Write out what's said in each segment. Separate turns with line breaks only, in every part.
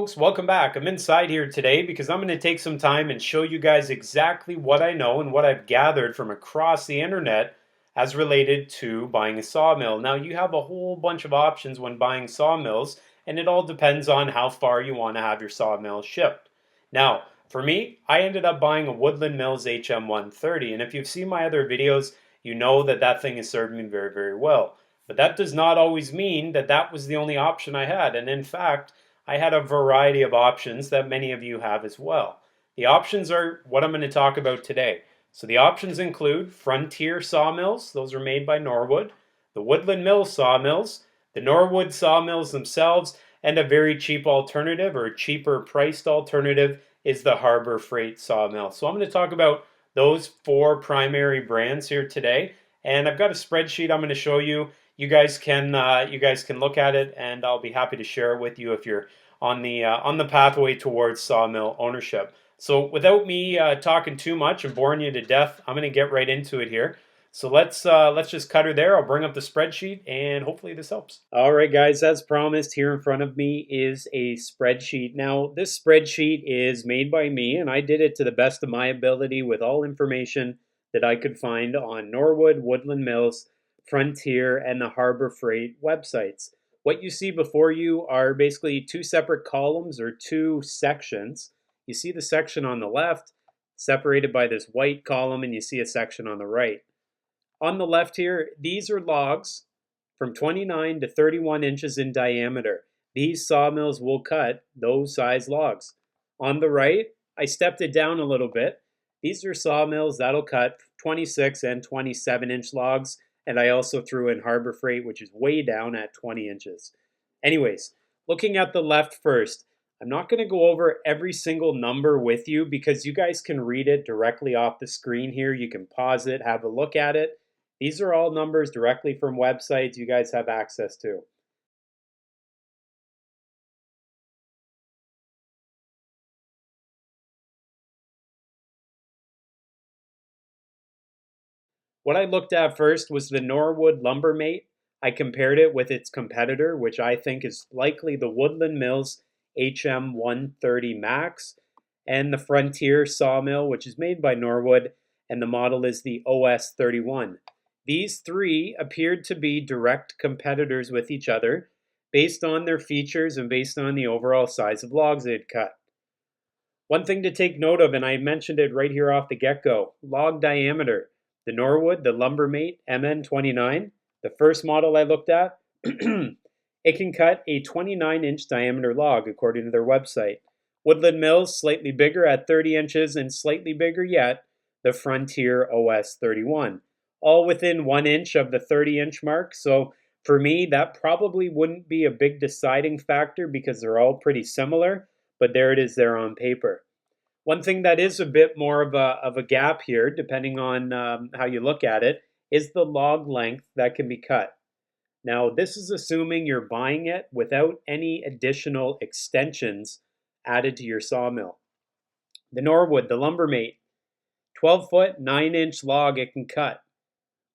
folks, welcome back. I'm inside here today because I'm going to take some time and show you guys exactly what I know and what I've gathered from across the internet as related to buying a sawmill. Now, you have a whole bunch of options when buying sawmills, and it all depends on how far you want to have your sawmill shipped. Now, for me, I ended up buying a Woodland Mills HM130, and if you've seen my other videos, you know that that thing has served me very, very well. But that does not always mean that that was the only option I had, and in fact, I had a variety of options that many of you have as well. The options are what I'm going to talk about today. So the options include Frontier sawmills, those are made by Norwood, the Woodland Mills sawmills, the Norwood sawmills themselves, and a very cheap alternative or a cheaper priced alternative is the Harbor Freight sawmill. So I'm going to talk about those four primary brands here today, and I've got a spreadsheet I'm going to show you. You guys can look at it, and I'll be happy to share it with you if you're on the pathway towards sawmill ownership. So without me talking too much and boring you to death, I'm going to get right into it here. So let's just cut her there. I'll bring up the spreadsheet, and hopefully this helps. All right, guys, as promised, here in front of me is a spreadsheet. Now, this spreadsheet is made by me, and I did it to the best of my ability with all information that I could find on Norwood, Woodland Mills, Frontier, and the Harbor Freight websites. What you see before you are basically two separate columns or two sections. You see the section on the left separated by this white column, and you see a section on the right. On the left here, these are logs from 29 to 31 inches in diameter. These sawmills will cut those size logs. On the right, I stepped it down a little bit. These are sawmills that'll cut 26 and 27 inch logs. And I also threw in Harbor Freight, which is way down at 20 inches. Anyways, looking at the left first, I'm not going to go over every single number with you because you guys can read it directly off the screen here. You can pause it, have a look at it. These are all numbers directly from websites you guys have access to. What I looked at first was the Norwood LumberMate. I compared it with its competitor, which I think is likely the Woodland Mills HM130 Max, and the Frontier sawmill, which is made by Norwood, and the model is the OS31. These three appeared to be direct competitors with each other based on their features and based on the overall size of logs they'd cut. One thing to take note of, and I mentioned it right here off the get-go, log diameter. The Norwood, the LumberMate MN29, the first model I looked at, it can cut a 29-inch diameter log according to their website. Woodland Mills, slightly bigger at 30 inches, and slightly bigger yet, the Frontier OS31. All within 1 inch of the 30-inch mark, so for me, that probably wouldn't be a big deciding factor because they're all pretty similar, but there it is there on paper. One thing that is a bit more of a gap here, depending on how you look at it, is the log length that can be cut. Now, this is assuming you're buying it without any additional extensions added to your sawmill. The Norwood, the LumberMate, 12-foot, 9-inch log it can cut.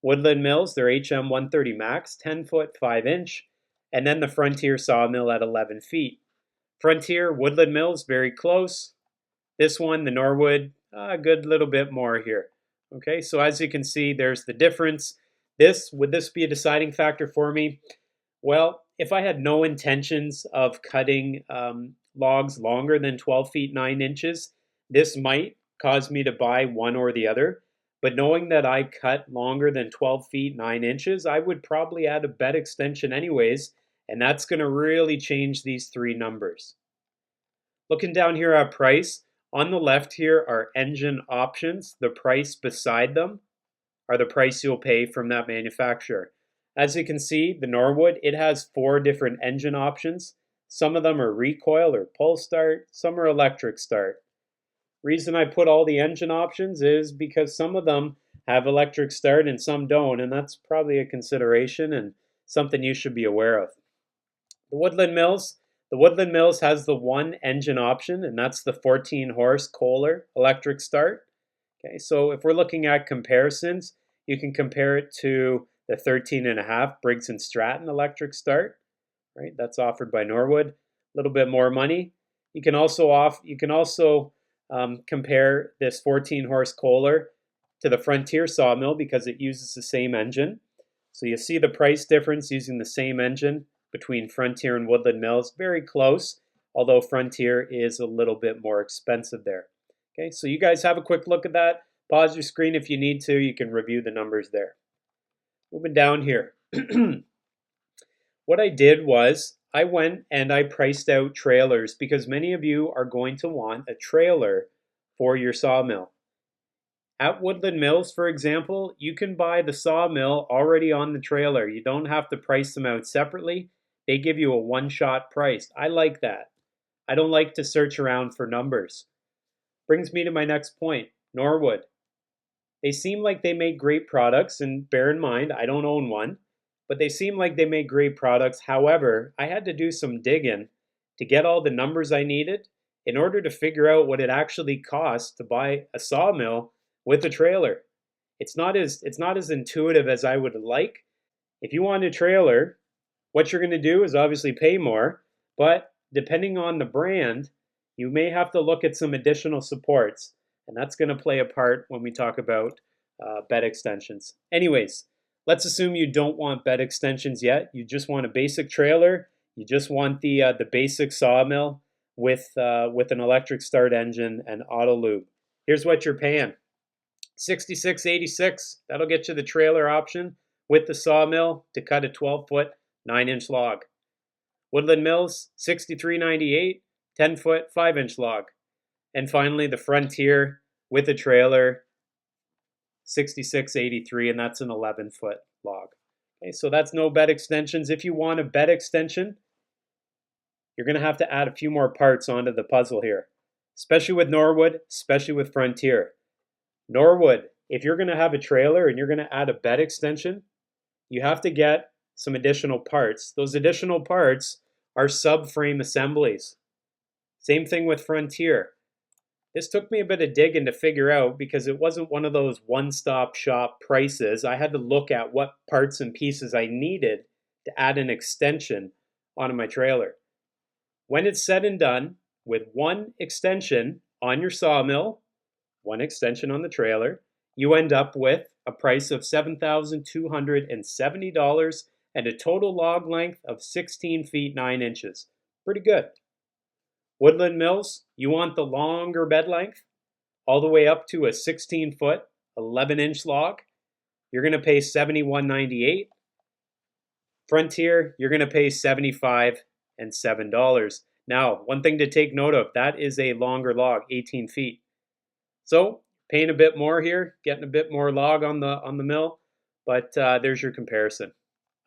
Woodland Mills, their HM130 Max, 10-foot, 5-inch, and then the Frontier sawmill at 11 feet. Frontier, Woodland Mills, very close. This one, the Norwood, a good little bit more here. Okay, so as you can see, there's the difference. Would this be a deciding factor for me? Well, if I had no intentions of cutting logs longer than 12 feet 9 inches, this might cause me to buy one or the other. But knowing that I cut longer than 12 feet 9 inches, I would probably add a bed extension anyways, and that's going to really change these three numbers. Looking down here at price, on the left here are engine options. The price beside them are the price you'll pay from that manufacturer. As you can see, the Norwood, it has 4 different engine options. Some of them are recoil or pull start, some are electric start. Reason I put all the engine options is because some of them have electric start and some don't, and that's probably a consideration and something you should be aware of. The Woodland Mills has the one engine option, and that's the 14-horse Kohler electric start. Okay, so if we're looking at comparisons, you can compare it to the 13.5 Briggs & Stratton electric start, right? That's offered by Norwood. A little bit more money. You can also compare this 14 horse Kohler to the Frontier sawmill because it uses the same engine. So you see the price difference using the same engine between Frontier and Woodland Mills. Very close, although Frontier is a little bit more expensive there. Okay, so you guys have a quick look at that. Pause your screen if you need to. You can review the numbers there. Moving down here. What I did was I went and I priced out trailers because many of you are going to want a trailer for your sawmill. At Woodland Mills, for example, you can buy the sawmill already on the trailer. You don't have to price them out separately. They give you a one-shot price. I like that. I don't like to search around for numbers. Brings me to my next point, Norwood. They seem like they make great products, and bear in mind, I don't own one, but they seem like they make great products. However, I had to do some digging to get all the numbers I needed in order to figure out what it actually costs to buy a sawmill with a trailer. It's not as intuitive as I would like. If you want a trailer, what you're going to do is obviously pay more, but depending on the brand, you may have to look at some additional supports, and that's going to play a part when we talk about bed extensions. Anyways, let's assume you don't want bed extensions yet. You just want a basic trailer. You just want the basic sawmill with an electric start engine and auto lube. Here's what you're paying. $66.86. That'll get you the trailer option with the sawmill to cut a 12-foot, 9-inch log. Woodland Mills, $63.98, 10-foot, 5-inch log. And finally, the Frontier with a trailer, $66.83, and that's an 11-foot log. Okay, so that's no bed extensions. If you want a bed extension, you're going to have to add a few more parts onto the puzzle here, especially with Norwood, especially with Frontier. Norwood, if you're going to have a trailer and you're going to add a bed extension, you have to get some additional parts. Those additional parts are subframe assemblies. Same thing with Frontier. This took me a bit of digging to figure out because it wasn't one of those one-stop shop prices. I had to look at what parts and pieces I needed to add an extension onto my trailer. When it's said and done, with one extension on your sawmill, one extension on the trailer, you end up with a price of $7,270 and a total log length of 16 feet 9 inches. Pretty good. Woodland Mills, you want the longer bed length, all the way up to a 16-foot, 11-inch log. You're going to pay $71.98. Frontier, you're going to pay $75 and $7. Now, one thing to take note of, that is a longer log, 18 feet. So, paying a bit more here, getting a bit more log on the mill, but there's your comparison.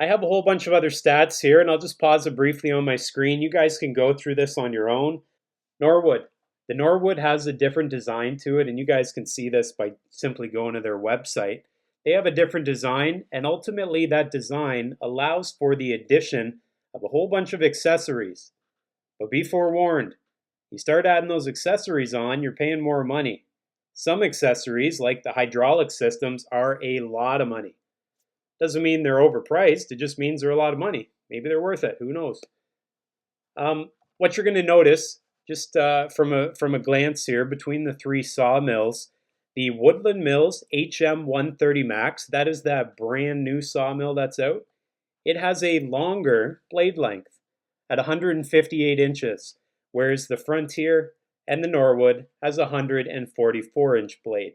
I have a whole bunch of other stats here, and I'll just pause it briefly on my screen. You guys can go through this on your own. Norwood. The Norwood has a different design to it, and you guys can see this by simply going to their website. They have a different design, and ultimately that design allows for the addition of a whole bunch of accessories. But be forewarned, you start adding those accessories on, you're paying more money. Some accessories, like the hydraulic systems, are a lot of money. Doesn't mean they're overpriced, it just means they're a lot of money. Maybe they're worth it, who knows? What you're going to notice, just from a glance here, between the three sawmills, the Woodland Mills HM130 Max, that is that brand new sawmill that's out, it has a longer blade length at 158 inches, whereas the Frontier and the Norwood has a 144-inch blade.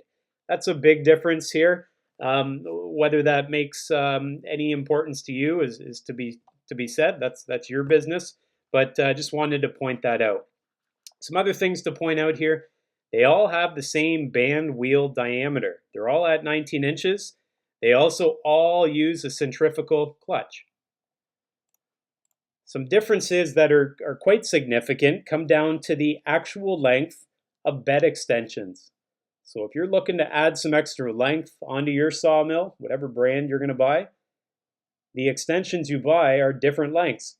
That's a big difference here. Whether that makes any importance to you is to be said. That's your business. But just wanted to point that out. Some other things to point out here. They all have the same band wheel diameter. They're all at 19 inches. They also all use a centrifugal clutch. Some differences that are quite significant come down to the actual length of bed extensions. So if you're looking to add some extra length onto your sawmill, whatever brand you're going to buy, the extensions you buy are different lengths.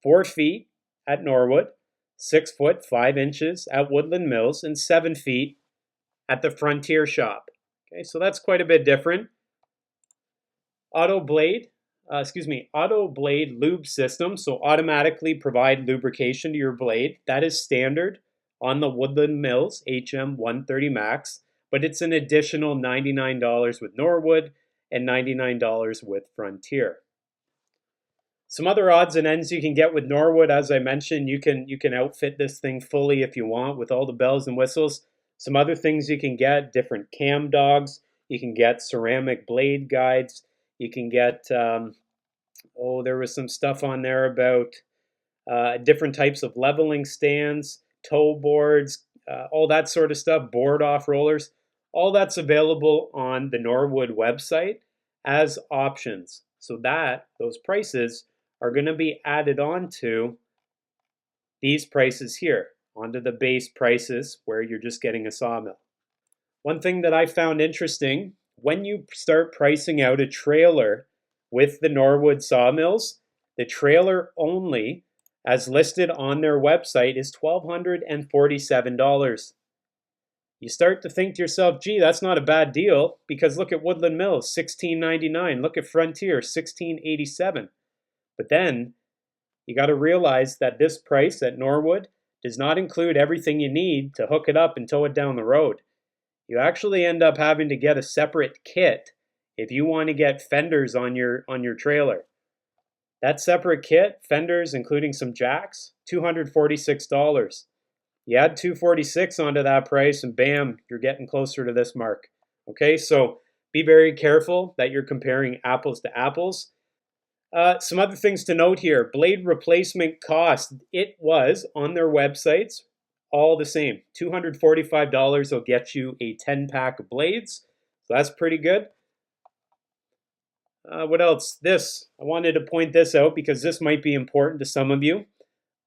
4 feet at Norwood, 6 foot 5 inches at Woodland Mills, and 7 feet at the Frontier shop. Okay, so that's quite a bit different. Auto blade. auto blade lube system. So automatically provide lubrication to your blade. That is standard on the Woodland Mills HM130 Max, but it's an additional $99 with Norwood and $99 with Frontier. Some other odds and ends you can get with Norwood, as I mentioned, you can outfit this thing fully if you want with all the bells and whistles. Some other things you can get, different cam dogs. You can get ceramic blade guides. You can get, there was some stuff on there about different types of leveling stands, toe boards, all that sort of stuff, board off rollers. All that's available on the Norwood website as options. So those prices are going to be added on to these prices here, onto the base prices where you're just getting a sawmill. One thing that I found interesting, when you start pricing out a trailer with the Norwood sawmills, the trailer only, as listed on their website, is $1,247. You start to think to yourself, gee, that's not a bad deal, because look at Woodland Mills, $1,699. Look at Frontier, $1,687. But then you got to realize that this price at Norwood does not include everything you need to hook it up and tow it down the road. You actually end up having to get a separate kit if you want to get fenders on your trailer. That separate kit, fenders including some jacks, $246. You add $246 onto that price and bam, you're getting closer to this mark. Okay, so be very careful that you're comparing apples to apples. Some other things to note here. Blade replacement cost. It was on their websites all the same. $245 will get you a 10-pack of blades. So that's pretty good. What else? I wanted to point this out because this might be important to some of you.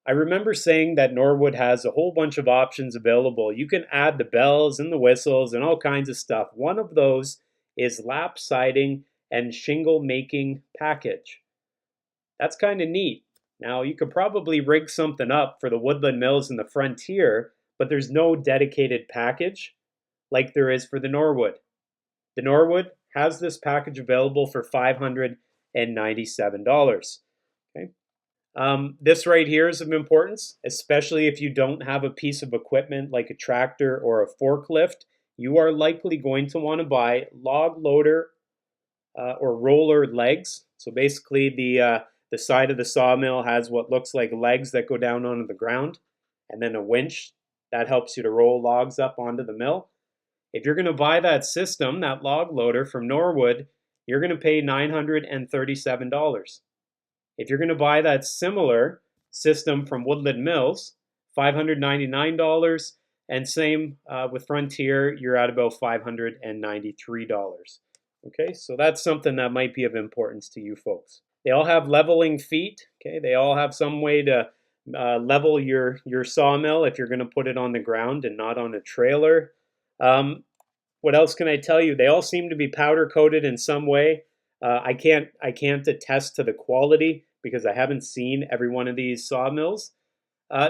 I remember saying that Norwood has a whole bunch of options available. You can add the bells and the whistles and all kinds of stuff. One of those is lap siding and shingle making package. That's kind of neat. Now, you could probably rig something up for the Woodland Mills and the Frontier, but there's no dedicated package like there is for the Norwood. The Norwood has this package available for $597. Okay. This right here is of importance, especially if you don't have a piece of equipment like a tractor or a forklift. You are likely going to want to buy log loader or roller legs. So basically the side of the sawmill has what looks like legs that go down onto the ground, and then a winch that helps you to roll logs up onto the mill. If you're going to buy that system, that log loader from Norwood, you're going to pay $937. If you're going to buy that similar system from Woodland Mills, $599, and same with Frontier, you're at about $593. Okay, so that's something that might be of importance to you folks. They all have leveling feet. Okay, they all have some way to level your sawmill if you're going to put it on the ground and not on a trailer. What else can I tell you? They all seem to be powder coated in some way. I can't attest to the quality because I haven't seen every one of these sawmills.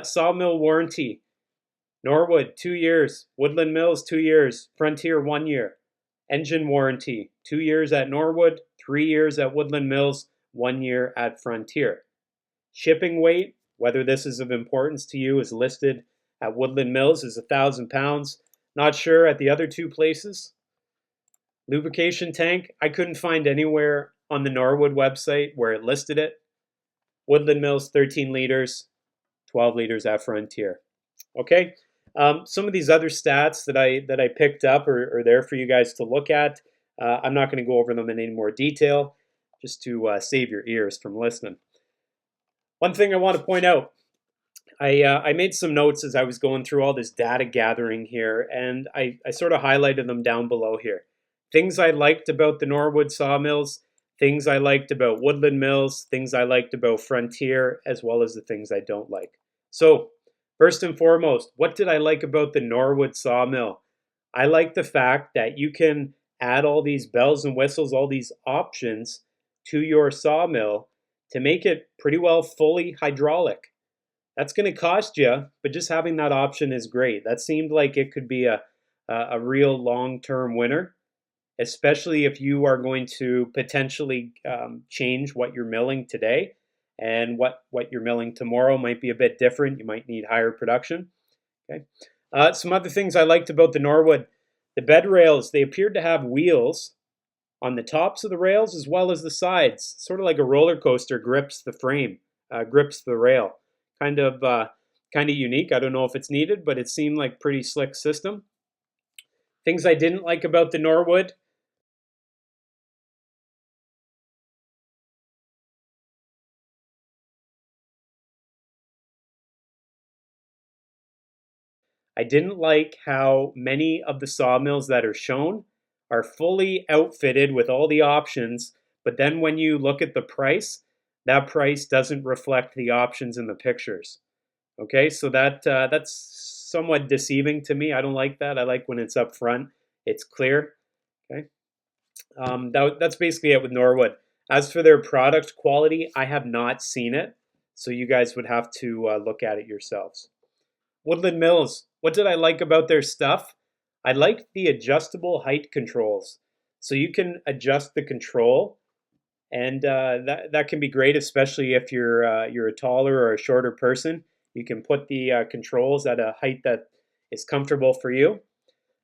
Sawmill warranty. Norwood, 2 years. Woodland Mills, 2 years. Frontier, 1 year. Engine warranty, 2 years at Norwood, 3 years at Woodland Mills, 1 year at Frontier. Shipping weight, whether this is of importance to you, is listed at Woodland Mills as 1,000 pounds. Not sure at the other two places. Lubrication tank, I couldn't find anywhere on the Norwood website where it listed it. Woodland Mills, 13 liters, 12 liters at Frontier. Okay, some of these other stats that I picked up are there for you guys to look at. I'm not going to go over them in any more detail, just to save your ears from listening. One thing I want to point out, I made some notes as I was going through all this data gathering here, and I sort of highlighted them down below here. Things I liked about the Norwood sawmills, things I liked about Woodland Mills, things I liked about Frontier, as well as the things I don't like. So, first and foremost, what did I like about the Norwood sawmill? I like the fact that you can add all these bells and whistles, all these options to your sawmill to make it pretty well fully hydraulic. That's going to cost you, but just having that option is great. That seemed like it could be a real long-term winner, especially if you are going to potentially change what you're milling today, and what you're milling tomorrow might be a bit different. You might need higher production. Okay. Some other things I liked about the Norwood, the bed rails, they appeared to have wheels on the tops of the rails as well as the sides, sort of like a roller coaster grips the frame, grips the rail. Kind of unique. I don't know if it's needed, but it seemed like pretty slick system. Things I didn't like about the Norwood. I didn't like how many of the sawmills that are shown are fully outfitted with all the options, but then when you look at the price, that price doesn't reflect the options in the pictures. Okay, so that's somewhat deceiving to me. I don't like that. I like when it's up front, it's clear. Okay, that's basically it with Norwood. As for their product quality, I have not seen it, so you guys would have to look at it yourselves. Woodland Mills. What did I like about their stuff? I liked the adjustable height controls. So you can adjust the control, and that can be great, especially if you're a taller or a shorter person. You can put the controls at a height that is comfortable for you.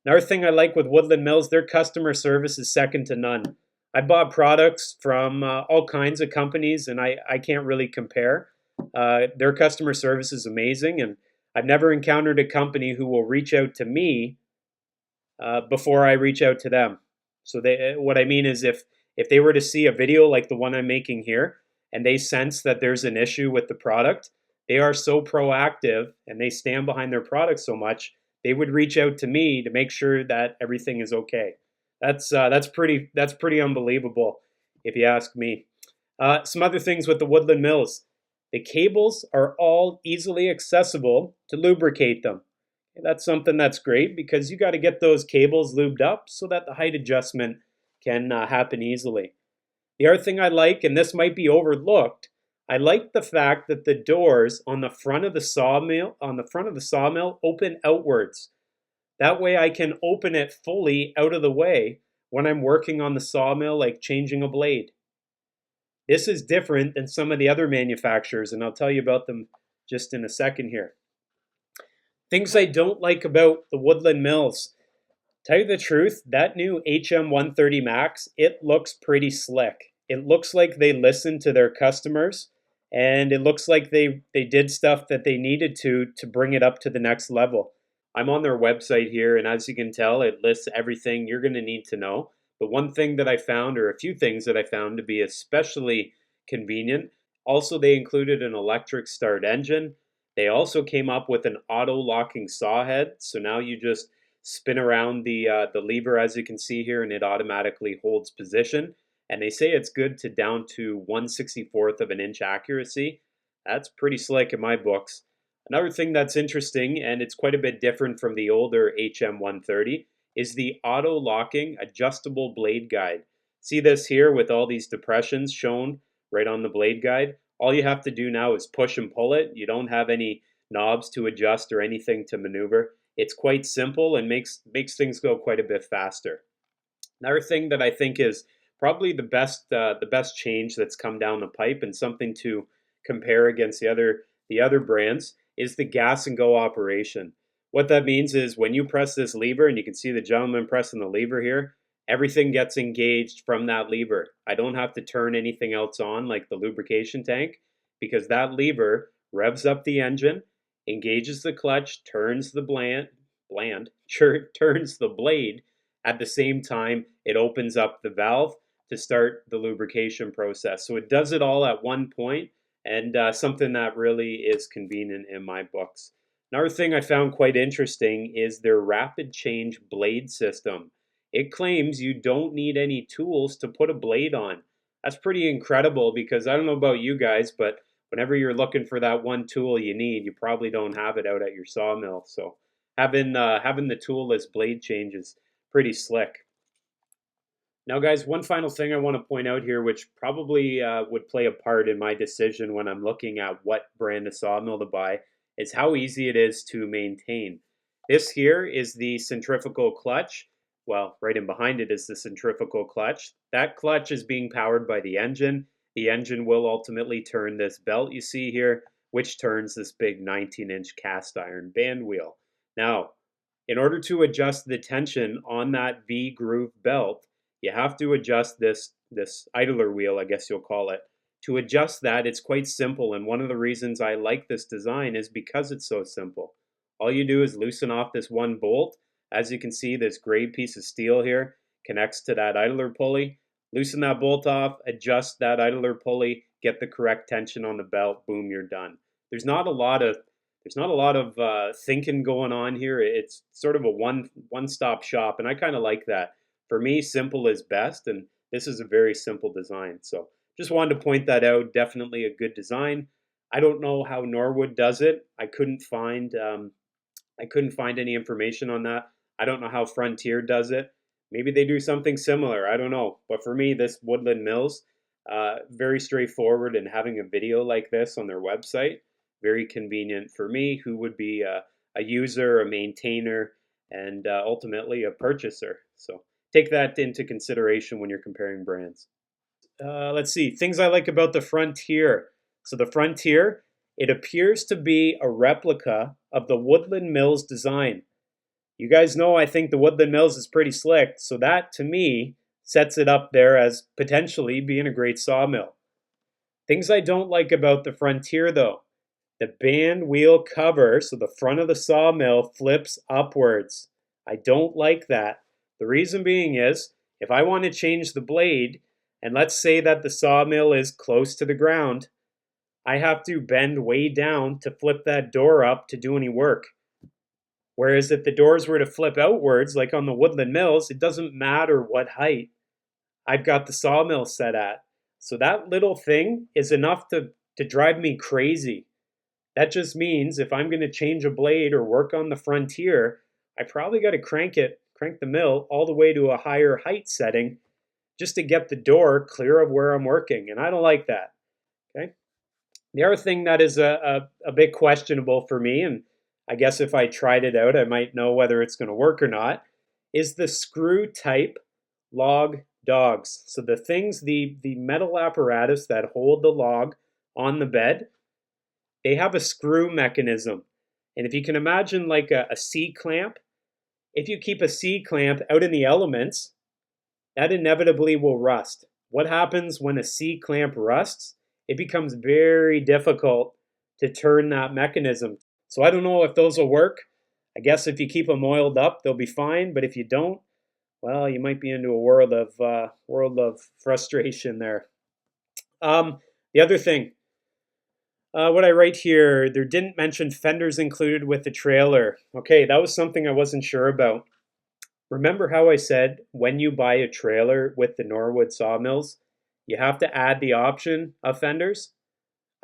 Another thing I like with Woodland Mills, their customer service is second to none. I bought products from all kinds of companies, and I can't really compare. Their customer service is amazing, and I've never encountered a company who will reach out to me before I reach out to them. So what I mean is, if they were to see a video like the one I'm making here, and they sense that there's an issue with the product, they are so proactive and they stand behind their product so much, they would reach out to me to make sure that everything is okay. That's pretty unbelievable, if you ask me. Some other things with the Woodland Mills. The cables are all easily accessible to lubricate them. That's something that's great because you got to get those cables lubed up so that the height adjustment can happen easily. The other thing I like, and this might be overlooked, I like the fact that the doors on the front of the sawmill open outwards. That way I can open it fully out of the way when I'm working on the sawmill, like changing a blade. This is different than some of the other manufacturers, and I'll tell you about them just in a second here. Things I don't like about the Woodland Mills. Tell you the truth, that new HM130 Max, it looks pretty slick. It looks like they listened to their customers, and it looks like they did stuff that they needed to bring it up to the next level. I'm on their website here, and as you can tell, it lists everything you're going to need to know. But one thing that I found, or a few things that I found to be especially convenient, also they included an electric start engine. They also came up with an auto-locking saw head. So now you just spin around the lever, as you can see here, and it automatically holds position. And they say it's good to down to 1/64th of an inch accuracy. That's pretty slick in my books. Another thing that's interesting, and it's quite a bit different from the older HM130, is the auto-locking adjustable blade guide. See this here with all these depressions shown right on the blade guide? All you have to do now is push and pull it. You don't have any knobs to adjust or anything to maneuver. It's quite simple and makes things go quite a bit faster. Another thing that I think is probably the best change that's come down the pipe, and something to compare against the other brands, is the gas and go operation. What that means is when you press this lever, and you can see the gentleman pressing the lever here, everything gets engaged from that lever. I don't have to turn anything else on like the lubrication tank, because that lever revs up the engine, engages the clutch, turns the turns the blade. At the same time, it opens up the valve to start the lubrication process. So it does it all at one point, and something that really is convenient in my books. Another thing I found quite interesting is their rapid change blade system. It claims you don't need any tools to put a blade on. That's pretty incredible, because I don't know about you guys, but whenever you're looking for that one tool you need, you probably don't have it out at your sawmill. So having the toolless blade change is pretty slick. Now, guys, one final thing I want to point out here, which probably would play a part in my decision when I'm looking at what brand of sawmill to buy, is how easy it is to maintain. This here is the centrifugal clutch, well, right in behind it is the centrifugal clutch. That clutch is being powered by the engine. The engine will ultimately turn this belt you see here, which turns this big 19-inch cast iron band wheel. Now, in order to adjust the tension on that V groove belt, you have to adjust this idler wheel, I guess you'll call it. To adjust that, it's quite simple, and one of the reasons I like this design is because it's so simple. All you do is loosen off this one bolt. As you can see, this gray piece of steel here connects to that idler pulley. Loosen that bolt off, adjust that idler pulley, get the correct tension on the belt, boom, you're done. There's not a lot of thinking going on here. It's sort of a one-stop shop, and I kind of like that. For me, simple is best, and this is a very simple design. So just wanted to point that out. Definitely a good design. I don't know how Norwood does it. I couldn't find any information on that. I don't know how Frontier does it. Maybe they do something similar. I don't know. But for me, this Woodland Mills, very straightforward, and having a video like this on their website, very convenient for me, who would be a user, a maintainer, and ultimately a purchaser. So take that into consideration when you're comparing brands. Let's see, things I like about the Frontier. So the Frontier, it appears to be a replica of the Woodland Mills design. You guys know I think the Woodland Mills is pretty slick, so that to me sets it up there as potentially being a great sawmill. Things I don't like about the Frontier though. The band wheel cover, so the front of the sawmill flips upwards. I don't like that. The reason being is, if I want to change the blade, and let's say that the sawmill is close to the ground, I have to bend way down to flip that door up to do any work. Whereas if the doors were to flip outwards, like on the Woodland Mills, it doesn't matter what height I've got the sawmill set at. So that little thing is enough to drive me crazy. That just means if I'm going to change a blade or work on the Frontier, I probably got to crank the mill all the way to a higher height setting just to get the door clear of where I'm working. And I don't like that. Okay. The other thing that is a bit questionable for me, and I guess if I tried it out, I might know whether it's going to work or not, is the screw type log dogs. So the things, the metal apparatus that hold the log on the bed, they have a screw mechanism. And if you can imagine like a C-clamp, if you keep a C-clamp out in the elements, that inevitably will rust. What happens when a C-clamp rusts? It becomes very difficult to turn that mechanism. So I don't know if those will work. I guess if you keep them oiled up, they'll be fine. But if you don't, well, you might be into a world of frustration there. The other thing, what I write here, there didn't mention fenders included with the trailer. Okay, that was something I wasn't sure about. Remember how I said when you buy a trailer with the Norwood sawmills, you have to add the option of fenders?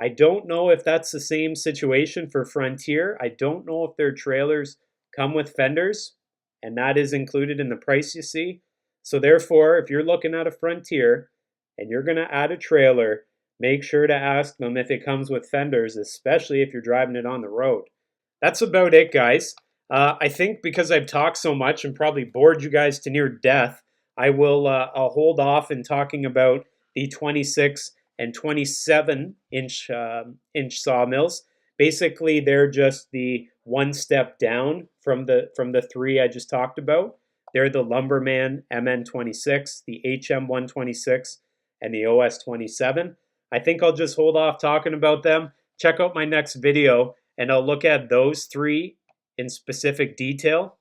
I don't know if that's the same situation for Frontier. I don't know if their trailers come with fenders, and that is included in the price you see. So therefore, if you're looking at a Frontier and you're going to add a trailer, make sure to ask them if it comes with fenders, especially if you're driving it on the road. That's about it, guys. I think because I've talked so much and probably bored you guys to near death, I'll hold off in talking about the 26 and 27 inch sawmills. Basically, they're just the one step down from the three I just talked about. They're the Lumberman MN26, the HM126, and the OS27. I think I'll just hold off talking about them. Check out my next video, and I'll look at those three in specific detail,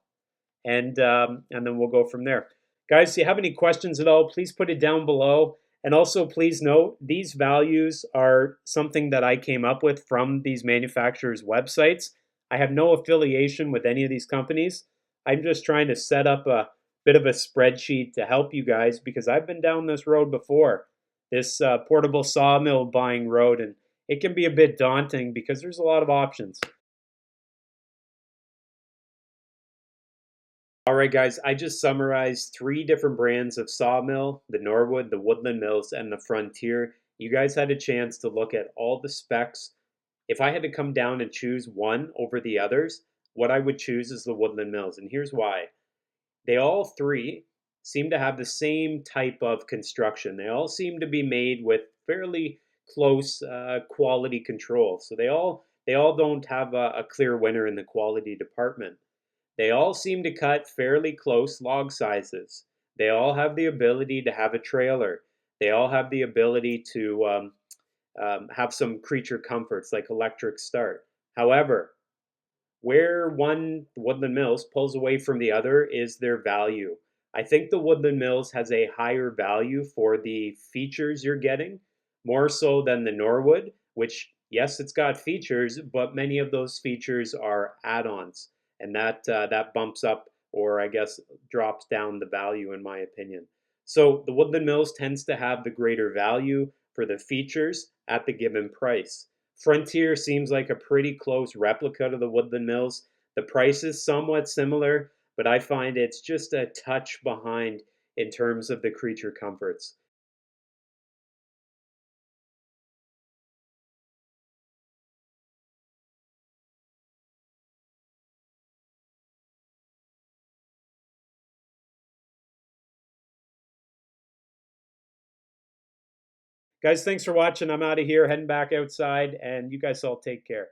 and then we'll go from there. Guys, if you have any questions at all, please put it down below. And also, please note, these values are something that I came up with from these manufacturers' websites. I have no affiliation with any of these companies. I'm just trying to set up a bit of a spreadsheet to help you guys because I've been down this road before, this portable sawmill buying road, and it can be a bit daunting because there's a lot of options. All right, guys, I just summarized 3 different brands of sawmill, the Norwood, the Woodland Mills, and the Frontier. You guys had a chance to look at all the specs. If I had to come down and choose one over the others, what I would choose is the Woodland Mills, and here's why. They all three seem to have the same type of construction. They all seem to be made with fairly close quality control. So they all don't have a clear winner in the quality department. They all seem to cut fairly close log sizes. They all have the ability to have a trailer. They all have the ability to have some creature comforts like electric start. However, where one, the Woodland Mills, pulls away from the other is their value. I think the Woodland Mills has a higher value for the features you're getting, more so than the Norwood, which, yes, it's got features, but many of those features are add-ons, and that bumps up, or I guess drops down the value, in my opinion. So the Woodland Mills tends to have the greater value for the features at the given price. Frontier seems like a pretty close replica to the Woodland Mills. The price is somewhat similar, but I find it's just a touch behind in terms of the creature comforts. Guys, thanks for watching. I'm out of here, heading back outside, and you guys all take care.